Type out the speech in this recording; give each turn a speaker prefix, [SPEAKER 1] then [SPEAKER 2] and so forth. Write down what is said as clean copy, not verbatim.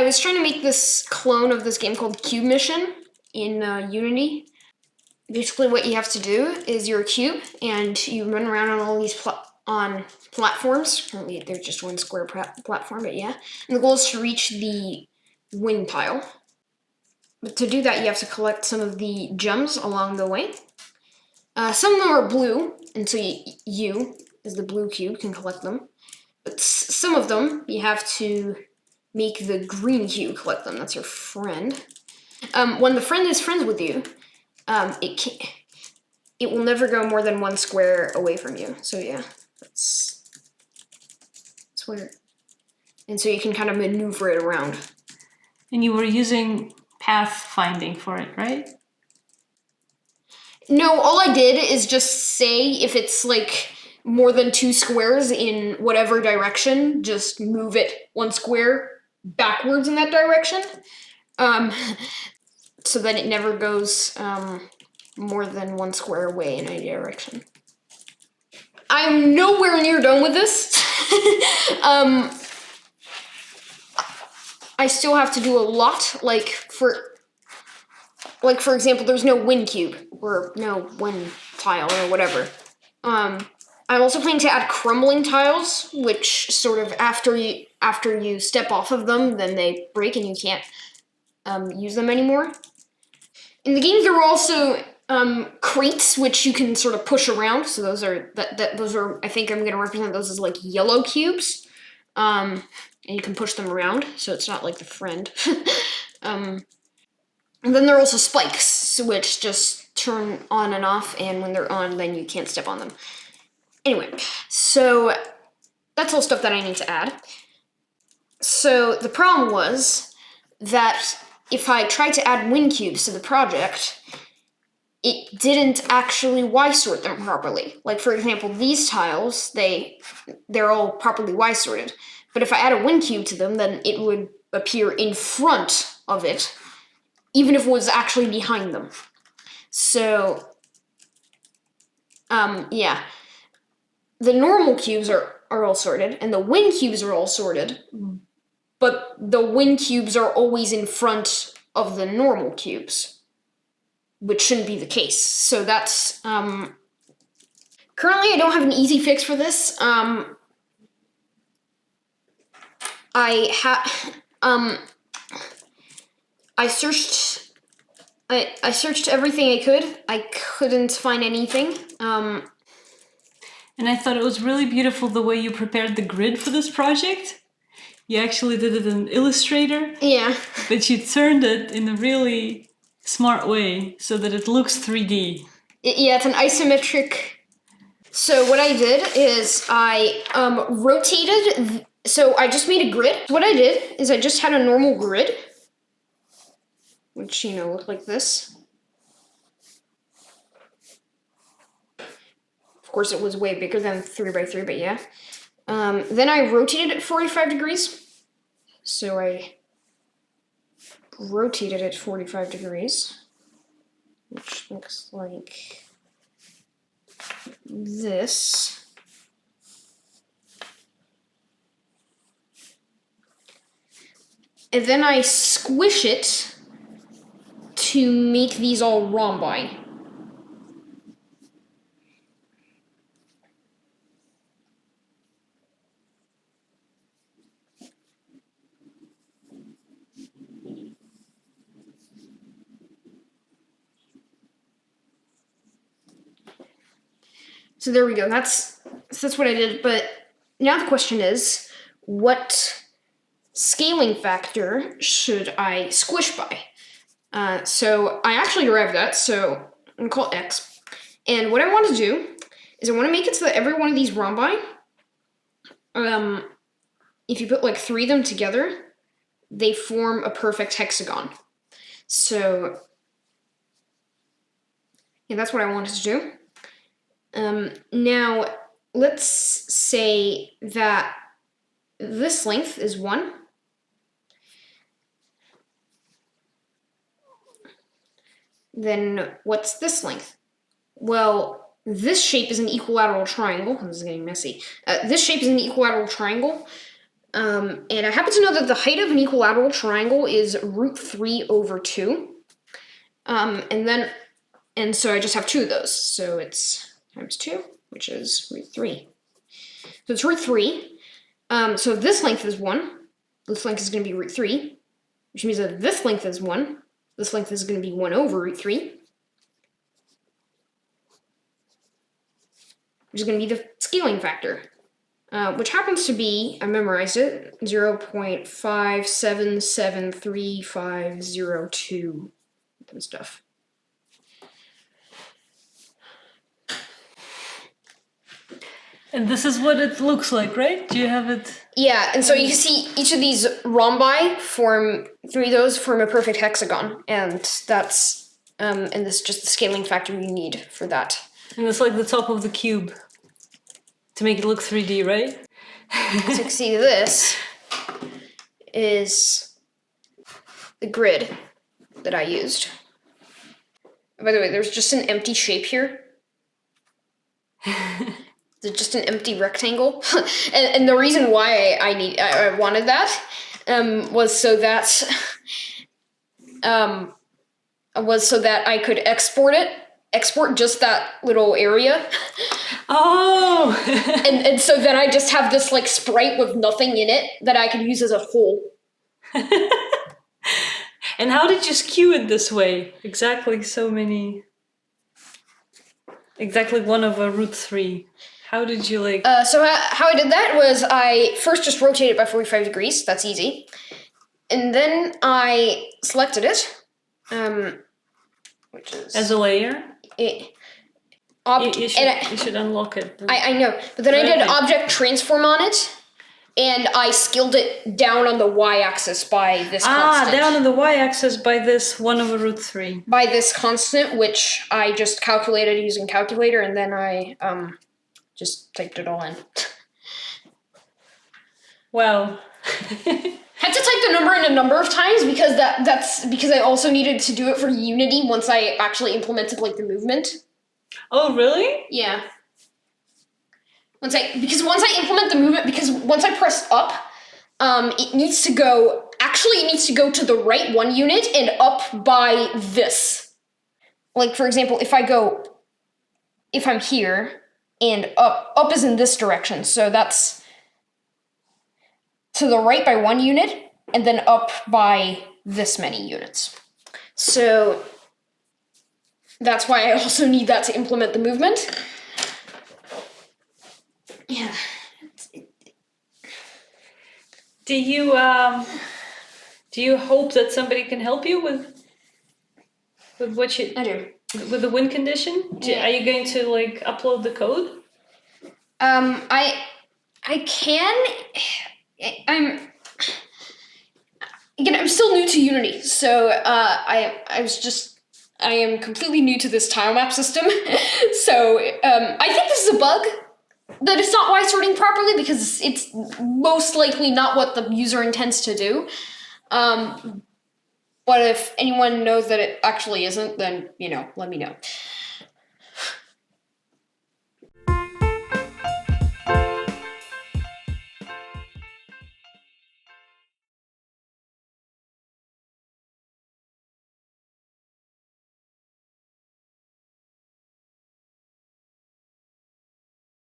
[SPEAKER 1] I was trying to make this clone of this game called Cube Mission in Unity. Basically, what you have to do is you're a cube, and you run around on all these platforms. Currently, there's just one square platform, but yeah. And the goal is to reach the win pile. But to do that, you have to collect some of the gems along the way. Some of them are blue, and so you, as the blue cube, can collect them. But some of them, you have to make the green cube collect them. That's your friend. When the friend is friends with you, it will never go more than one square away from you. So yeah, that's weird. And so you can kind of maneuver it around.
[SPEAKER 2] And you were using path finding for it, right?
[SPEAKER 1] No, all I did is just say if it's like more than 2 squares in whatever direction, just move it 1 square backwards in that direction. So that it never goes more than 1 square away in any direction. I'm nowhere near done with this. I still have to do a lot, like for example, there's no win cube, or no win tile, or whatever. I'm also planning to add crumbling tiles, which sort of after you step off of them, then they break and you can't use them anymore. In the game, there are also crates which you can sort of push around. So those are I think I'm going to represent those as like yellow cubes, and you can push them around. So it's not like the friend. And then there are also spikes, which just turn on and off, and when they're on, then you can't step on them. Anyway, so that's all stuff that I need to add. So the problem was that if I tried to add win cubes to the project, it didn't actually Y-sort them properly. Like, for example, these tiles, they're all properly Y-sorted. But if I add a win cube to them, then it would appear in front of it, even if it was actually behind them. So, yeah. The normal cubes are all sorted, and the win cubes are all sorted, but the win cubes are always in front of the normal cubes, which shouldn't be the case. So that's, currently I don't have an easy fix for this. I searched everything I could. I couldn't find anything.
[SPEAKER 2] And I thought it was really beautiful the way you prepared the grid for this project. You actually did it in Illustrator.
[SPEAKER 1] Yeah.
[SPEAKER 2] But you turned it in a really smart way so that it looks 3D.
[SPEAKER 1] Yeah, it's an isometric. So what I did is I rotated. So I just made a grid. What I did is I just had a normal grid, which, looked like this. Of course, it was way bigger than 3x3, but yeah. Then I rotated it 45 degrees. So I rotated it 45 degrees, which looks like this. And then I squish it to make these all rhombi. So there we go. That's what I did. But now the question is, what scaling factor should I squish by? So I actually arrived at, so I'm going to call it X. And what I want to do is I want to make it so that every one of these rhombi, if you put like 3 of them together, they form a perfect hexagon. So yeah, that's what I wanted to do. Now, let's say that this length is 1. Then what's this length? Well, this shape is an equilateral triangle. This is getting messy. This shape is an equilateral triangle. And I happen to know that the height of an equilateral triangle is √3/2. And so I just have two of those. So it's times 2, which is √3. So it's √3. So if this length is 1, this length is going to be √3, which means that this length is 1. This length is going to be 1/√3, which is going to be the scaling factor, which happens to be, I memorized it, 0.57735502 and stuff.
[SPEAKER 2] And this is what it looks like, right? Do you have it?
[SPEAKER 1] Yeah, and so you can see each of these rhombi form, 3 of those form a perfect hexagon, and that's, and this is just the scaling factor you need for that.
[SPEAKER 2] And it's like the top of the cube to make it look 3D, right?
[SPEAKER 1] So you can see this is the grid that I used. By the way, there's just an empty shape here. There's just an empty rectangle. and the reason why I wanted that was so that I could export just that little area.
[SPEAKER 2] Oh!
[SPEAKER 1] and so then I just have this like sprite with nothing in it that I could use as a whole.
[SPEAKER 2] And how did you skew it this way? Exactly 1/√3. How did you like...
[SPEAKER 1] So how I did that was I first just rotated it by 45 degrees. That's easy. And then I selected it, which is...
[SPEAKER 2] As a layer?
[SPEAKER 1] You
[SPEAKER 2] should unlock it.
[SPEAKER 1] I know, but then I did an object transform on it, and I scaled it down on the y-axis by this constant.
[SPEAKER 2] Down on the y-axis by this 1/√3.
[SPEAKER 1] By this constant, which I just calculated using calculator, and then I just typed it all in.
[SPEAKER 2] Wow.
[SPEAKER 1] Had to type the number in a number of times because that's because I also needed to do it for Unity once I actually implemented like the movement.
[SPEAKER 2] Oh, really?
[SPEAKER 1] Yeah. Once I implement the movement, because once I press up, it needs to go to the right 1 unit and up by this. Like, for example, if I'm here and up is in this direction, so that's to the right by 1 unit and then up by this many units. So that's why I also need that to implement the movement. Yeah.
[SPEAKER 2] Do you hope that somebody can help you with what you...
[SPEAKER 1] I do.
[SPEAKER 2] With the win condition?
[SPEAKER 1] Yeah.
[SPEAKER 2] Are you going to like upload the code?
[SPEAKER 1] I can. I'm still new to Unity, so I am completely new to this tilemap system. So I think this is a bug, that it's not Y sorting properly because it's most likely not what the user intends to do. But if anyone knows that it actually isn't, then let me know.